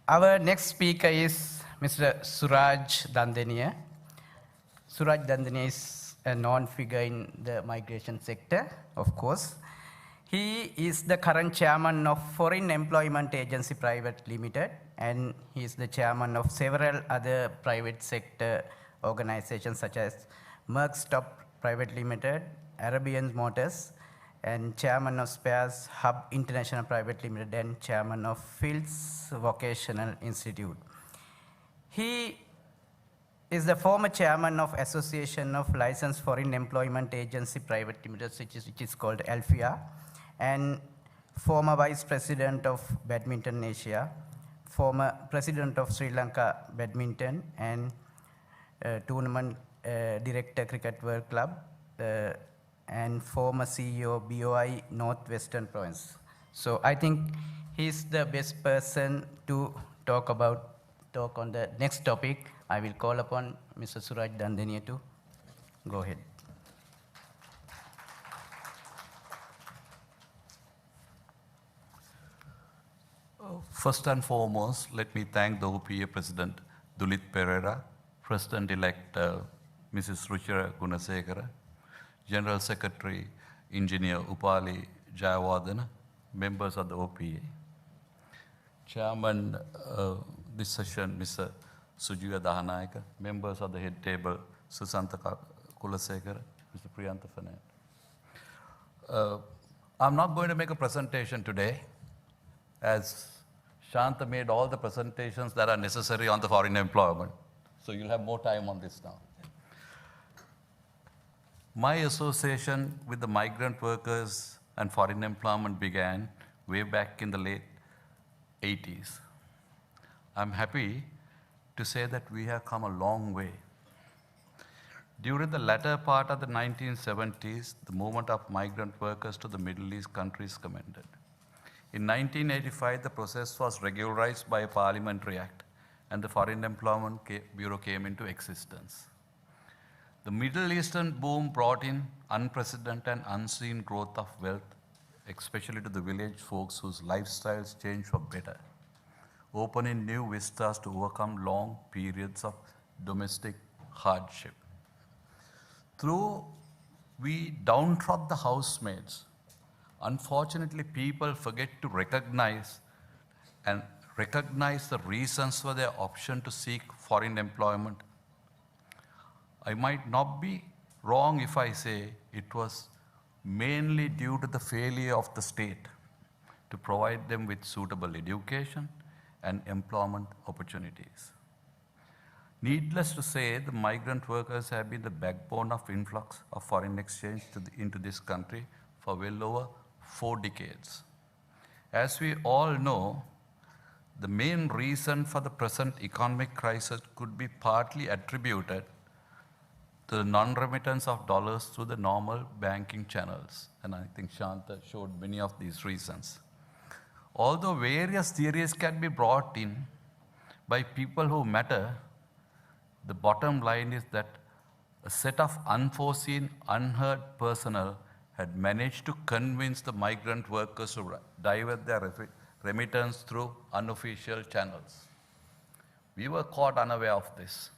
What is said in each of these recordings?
Our next speaker is Mr. Suraj Dandeniya. Suraj Dandeniya is a known figure in the migration sector, of course. He is the current chairman of Foreign Employment Agency Private Limited, and he is the chairman of several other private sector organizations such as Merckstop Private Limited, Arabian Motors, and chairman of Spares Hub International Private Limited, and chairman of Fields Vocational Institute. He is the former chairman of Association of Licensed Foreign Employment Agency Private Limited, which is called ALFIA, and former vice president of Badminton Asia, former president of Sri Lanka Badminton, and tournament director Cricket World Club, and former CEO of BOI Northwestern Province. So I think he's the best person to talk on the next topic. I will call upon Mr. Suraj Dandeniya to go ahead. First and foremost, let me thank the OPA President Dulit Pereira, President-elect Mrs. Ruchira Gunasekara, General Secretary Engineer Upali Jayawardena, members of the OPA, Chairman this session Mr. Sujiya Dahanayaka, members of the head table Susanta Kulasekara, Mr. Priyantha Fernand. I'm not going to make a presentation today, as Shanta made all the presentations that are necessary on the foreign employment. So you'll have more time on this now. My association with the migrant workers and foreign employment began way back in the late 80s. I'm happy to say that we have come a long way. During the latter part of the 1970s, the movement of migrant workers to the Middle East countries commenced. In 1985, the process was regularized by a parliamentary act, and the Foreign Employment Bureau came into existence. The Middle Eastern boom brought in unprecedented and unseen growth of wealth, especially to the village folks whose lifestyles changed for better, opening new vistas to overcome long periods of domestic hardship. Through we downtrod the housemaids, unfortunately, people forget to recognize the reasons for their option to seek foreign employment. I might not be wrong if I say it was mainly due to the failure of the state to provide them with suitable education and employment opportunities. Needless to say, the migrant workers have been the backbone of influx of foreign exchange into this country for well over 4 decades. As we all know, the main reason for the present economic crisis could be partly attributed to the non-remittance of dollars through the normal banking channels. And I think Shanta showed many of these reasons. Although various theories can be brought in by people who matter, the bottom line is that a set of unforeseen, unheard personnel had managed to convince the migrant workers to divert their remittance through unofficial channels. We were caught unaware of this.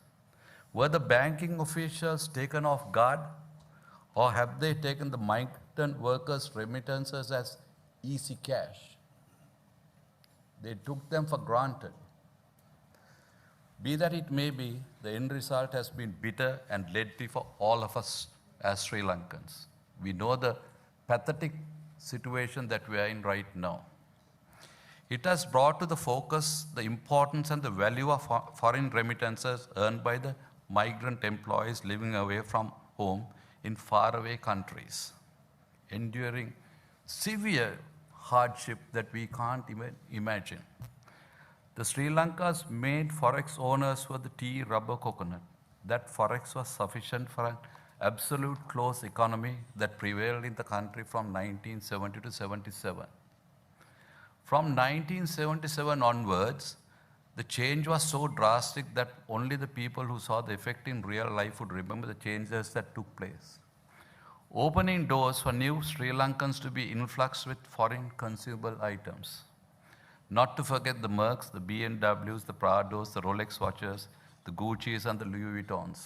Were the banking officials taken off guard, or have they taken the migrant workers' remittances as easy cash? They took them for granted. Be that it may be, the end result has been bitter and lengthy for all of us as Sri Lankans. We know the pathetic situation that we are in right now. It has brought to the focus the importance and the value of foreign remittances earned by the migrant employees living away from home in faraway countries, enduring severe hardship that we can't even imagine. The Sri Lanka's main forex owners were the tea, rubber, coconut. That forex was sufficient for an absolute closed economy that prevailed in the country from 1970 to 77. From 1977 onwards, the change was so drastic that only the people who saw the effect in real life would remember the changes that took place, opening doors for new Sri Lankans to be influxed with foreign consumable items. Not to forget the Mercs, the BMWs, the Prados, the Rolex watches, the Gucci's and the Louis Vuittons.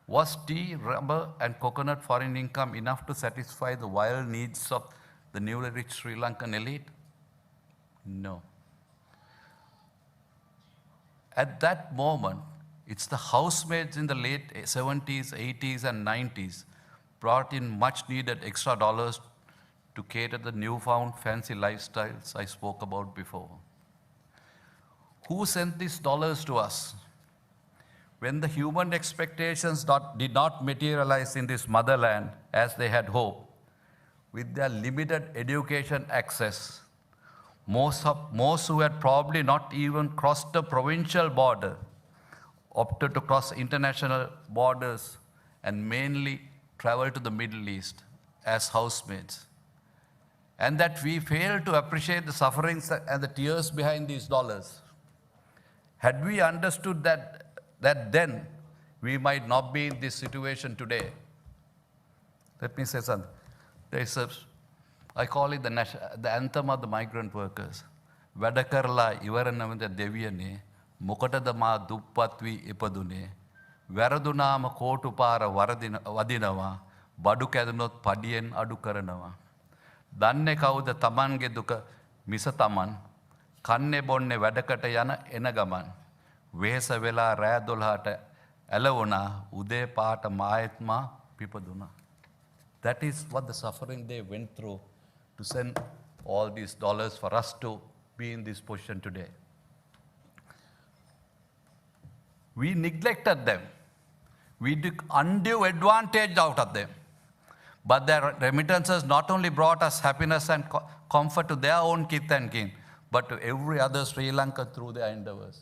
Was tea, rubber and coconut foreign income enough to satisfy the wild needs of the newly rich Sri Lankan elite? No. At that moment, it's the housemaids in the late 70s, 80s, and 90s brought in much needed extra dollars to cater the newfound fancy lifestyles I spoke about before. Who sent these dollars to us? When the human expectations did not materialize in this motherland as they had hoped, with their limited education access, most who had probably not even crossed the provincial border opted to cross international borders and mainly travel to the Middle East as housemaids. And that we failed to appreciate the sufferings and the tears behind these dollars. Had we understood that then, we might not be in this situation today. Let me say something. I call it the anthem of the migrant workers. වැඩ කරලා ඉවරනවද දෙවියනේ මොකටද මා දුප්පත් වී ඉපදුනේ වැරදුනාම කෝටු පාර වදිනවා බඩු කැදුනොත් පඩියෙන් අඩු කරනවා දන්නේ කවුද තමන්ගේ දුක මිස තමන් කන්නේ බොන්නේ වැඩකට යන එන ගමන් වෙහෙස වෙලා රෑ 12ට ඇලවුණා උදේ පාට මායත්මා පිපදුණා. That is what the suffering they went through to send all these dollars for us to be in this position today. We neglected them. We took undue advantage out of them. But their remittances not only brought us happiness and comfort to their own kith and kin, but to every other Sri Lanka through their endeavors.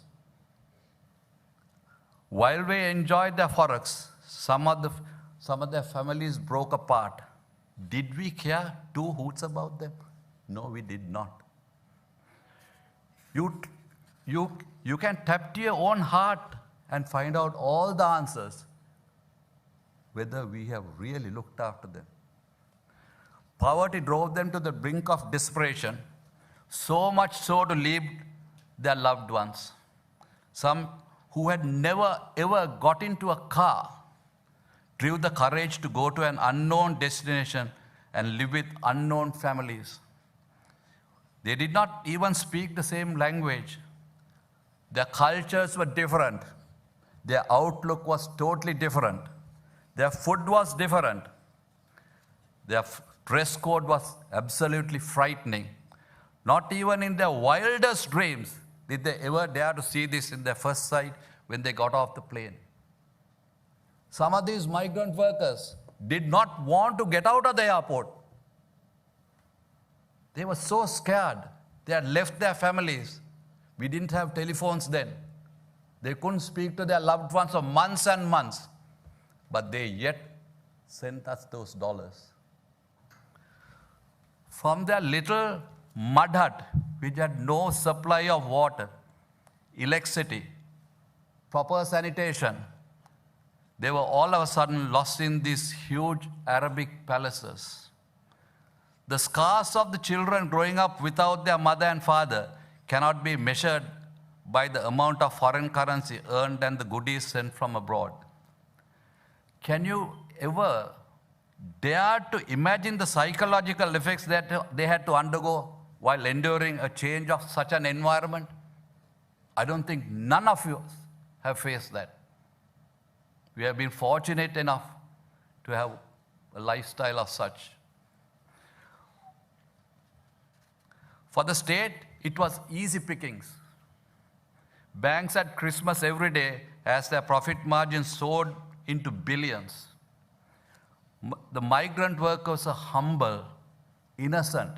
While we enjoyed their forex, some of their families broke apart. Did we care two hoots about them? No, we did not. You can tap to your own heart and find out all the answers, whether we have really looked after them. Poverty drove them to the brink of desperation, so much so to leave their loved ones. Some who had never ever got into a car drew the courage to go to an unknown destination and live with unknown families. They did not even speak the same language. Their cultures were different. Their outlook was totally different. Their food was different. Their dress code was absolutely frightening. Not even in their wildest dreams did they ever dare to see this in their first sight when they got off the plane. Some of these migrant workers did not want to get out of the airport. They were so scared. They had left their families. We didn't have telephones then. They couldn't speak to their loved ones for months and months. But they yet sent us those dollars. From their little mud hut, which had no supply of water, electricity, proper sanitation, they were all of a sudden lost in these huge Arabic palaces. The scars of the children growing up without their mother and father cannot be measured by the amount of foreign currency earned and the goodies sent from abroad. Can you ever dare to imagine the psychological effects that they had to undergo while enduring a change of such an environment? I don't think none of you have faced that. We have been fortunate enough to have a lifestyle of such. For the state, it was easy pickings. Banks had Christmas every day as their profit margins soared into billions. The migrant workers are humble, innocent.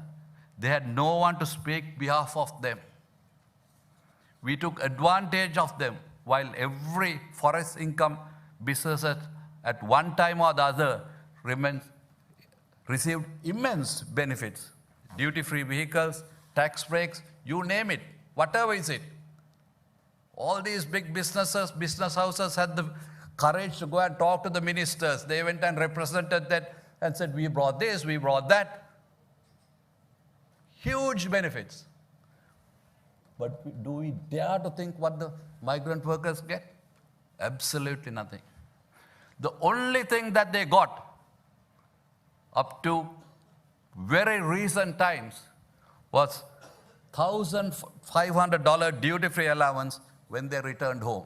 They had no one to speak behalf of them. We took advantage of them while every forest income business at one time or the other received immense benefits. Duty-free vehicles, tax breaks, you name it, whatever is it. All these big business houses had the courage to go and talk to the ministers. They went and represented that and said, we brought this, we brought that. Huge benefits. But do we dare to think what the migrant workers get? Absolutely nothing. The only thing that they got up to very recent times was $1,500 duty-free allowance when they returned home.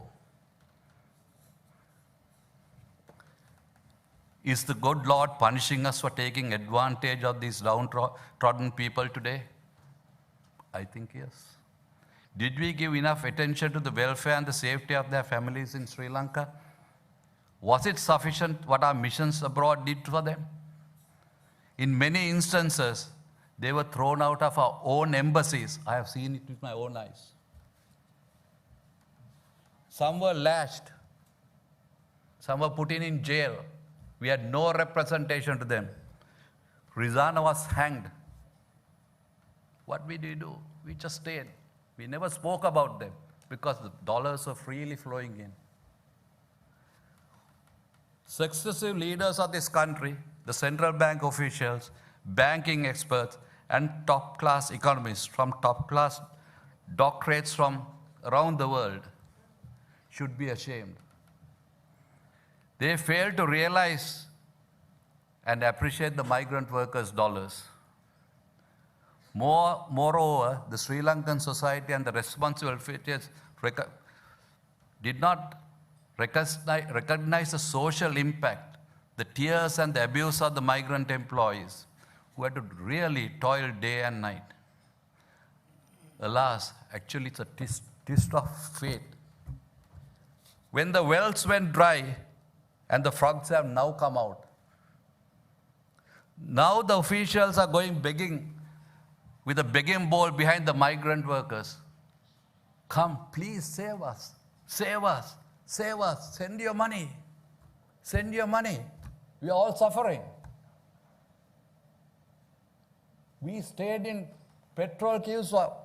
Is the good Lord punishing us for taking advantage of these downtrodden people today? I think yes. Did we give enough attention to the welfare and the safety of their families in Sri Lanka? Was it sufficient what our missions abroad did for them? In many instances, they were thrown out of our own embassies. I have seen it with my own eyes. Some were lashed. Some were put in jail. We had no representation to them. Rizana was hanged. What did we do? We just stayed. We never spoke about them because the dollars were freely flowing in. Successive leaders of this country, the central bank officials, banking experts, and top-class economists from top-class doctorates from around the world should be ashamed. They failed to realize and appreciate the migrant workers' dollars. Moreover, the Sri Lankan society and the responsible officials did not recognize the social impact, the tears and the abuse of the migrant employees who had to really toil day and night. Alas, actually it's a twist of fate. When the wells went dry and the frogs have now come out, now the officials are going begging with a begging bowl behind the migrant workers. Come, please save us, save us, save us, send your money, send your money. We are all suffering. We stayed in petrol queues for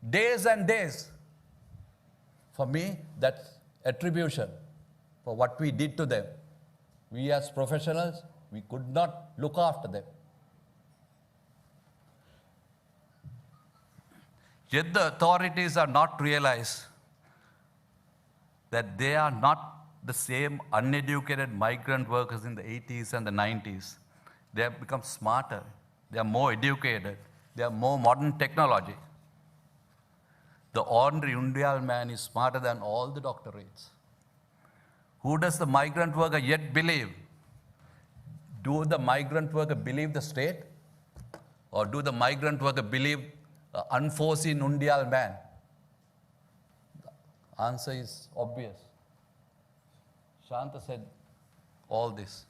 days and days. For me, that's attribution for what we did to them. We as professionals, we could not look after them. Yet the authorities are not realized that they are not the same uneducated migrant workers in the 80s and the 90s. They have become smarter. They are more educated. They have more modern technology. The ordinary Undial man is smarter than all the doctorates. Who does the migrant worker yet believe? Do the migrant worker believe the state? Or do the migrant worker believe the unforeseen Undial man? The answer is obvious. Shanta said all this.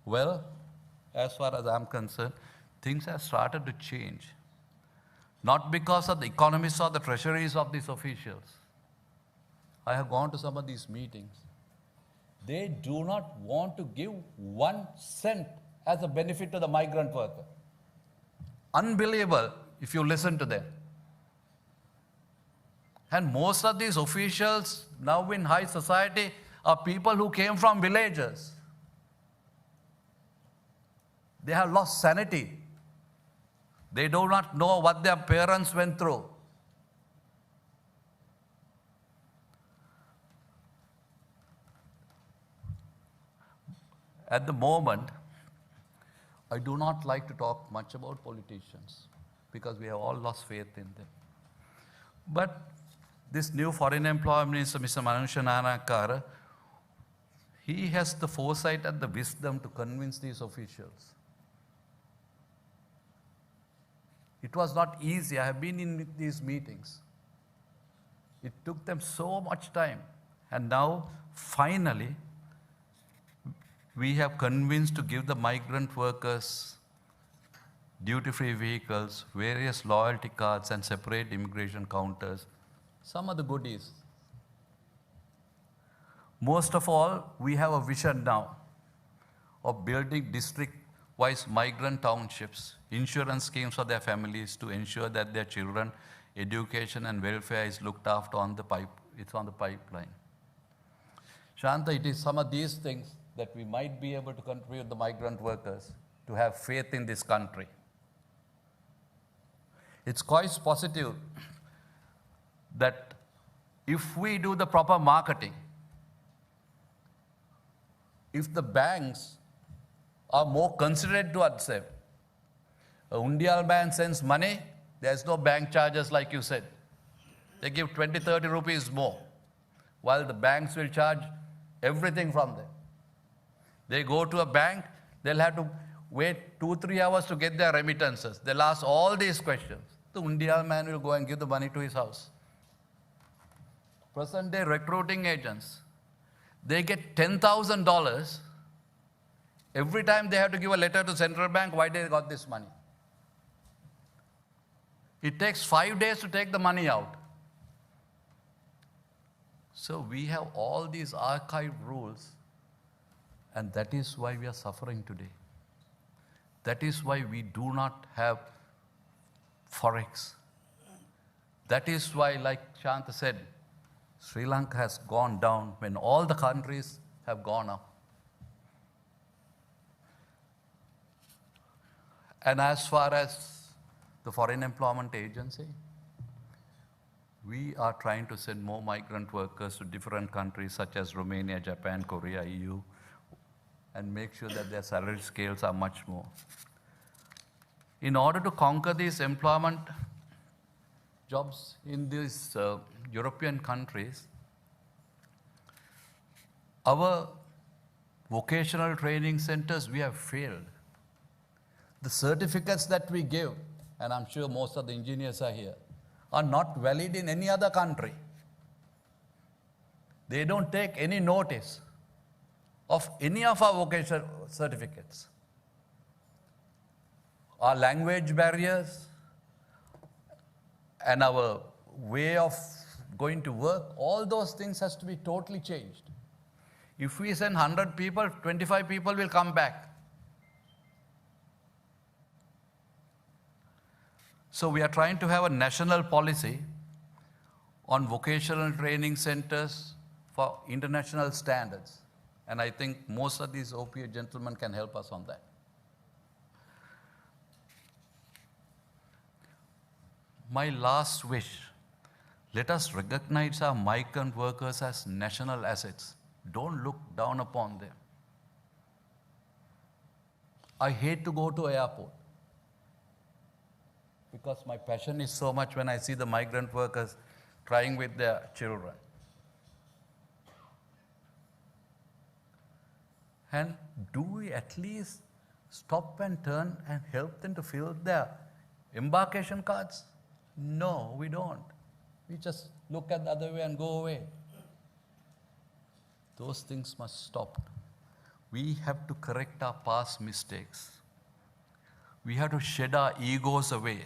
Well, as far as I'm concerned, things have started to change. Not because of the economists or the treasuries of these officials. I have gone to some of these meetings. They do not want to give 1 cent as a benefit to the migrant worker. Unbelievable if you listen to them. And most of these officials now in high society are people who came from villages. They have lost sanity. They do not know what their parents went through. At the moment, I do not like to talk much about politicians because we have all lost faith in them. But this new foreign employment minister, Mr. Manusha Nanakara, he has the foresight and the wisdom to convince these officials. It was not easy. I have been in these meetings. It took them so much time. And now, finally, we have convinced to give the migrant workers duty-free vehicles, various loyalty cards, and separate immigration counters. Some of the goodies. Most of all, we have a vision now of building district-wise migrant townships, insurance schemes for their families to ensure that their children, education and welfare is looked after on the pipeline. Shanta, it is some of these things that we might be able to contribute the migrant workers to have faith in this country. It's quite positive that if we do the proper marketing, if the banks are more considerate towards them, a Undial bank sends money, there's no bank charges like you said. They give 20, 30 rupees more, while the banks will charge everything from them. They go to a bank, they'll have to wait 2-3 hours to get their remittances. They'll ask all these questions. The Undial man will go and give the money to his house. Present day recruiting agents, they get $10,000 every time they have to give a letter to central bank why they got this money. It takes 5 days to take the money out. So we have all these archived rules, and that is why we are suffering today. That is why we do not have forex. That is why, like Shanta said, Sri Lanka has gone down when all the countries have gone up. And as far as the Foreign Employment Agency, we are trying to send more migrant workers to different countries such as Romania, Japan, Korea, EU, and make sure that their salary scales are much more. In order to conquer these employment jobs in these European countries, our vocational training centers, we have failed. The certificates that we give, and I'm sure most of the engineers are here, are not valid in any other country. They don't take any notice of any of our vocational certificates. Our language barriers and our way of going to work, all those things has to be totally changed. If we send 100 people, 25 people will come back. So we are trying to have a national policy on vocational training centers for international standards. And I think most of these OPA gentlemen can help us on that. My last wish, let us recognize our migrant workers as national assets. Don't look down upon them. I hate to go to an airport because my passion is so much when I see the migrant workers trying with their children. And do we at least stop and turn and help them to fill their embarkation cards? No, we don't. We just look at the other way and go away. Those things must stop. We have to correct our past mistakes. We have to shed our egos away.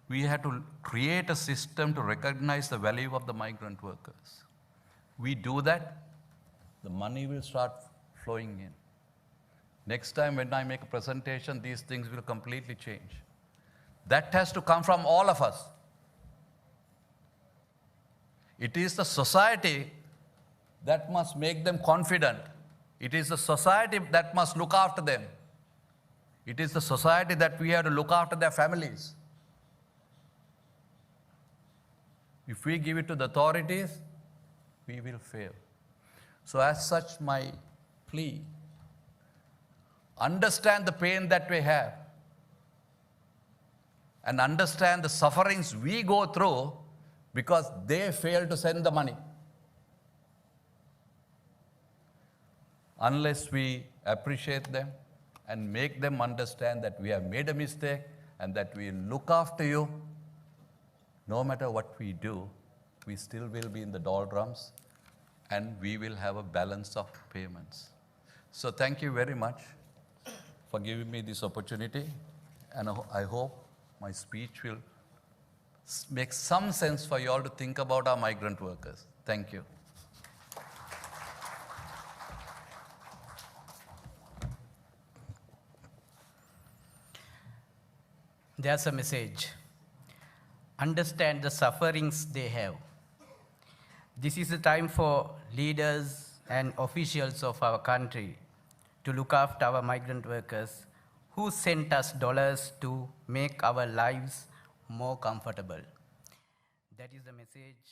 We have to create a system to recognize the value of the migrant workers. We do that, the money will start flowing in. Next time when I make a presentation, these things will completely change. That has to come from all of us. It is the society that must make them confident. It is the society that must look after them. It is the society that we have to look after their families. If we give it to the authorities, we will fail. So as such, my plea, understand the pain that we have and understand the sufferings we go through because they fail to send the money. Unless we appreciate them and make them understand that we have made a mistake and that we look after you, no matter what we do, we still will be in the doldrums and we will have a balance of payments. So thank you very much for giving me this opportunity, and I hope my speech will make some sense for you all to think about our migrant workers. Thank you. There's a message. Understand the sufferings they have. This is the time for leaders and officials of our country to look after our migrant workers who sent us dollars to make our lives more comfortable. That is the message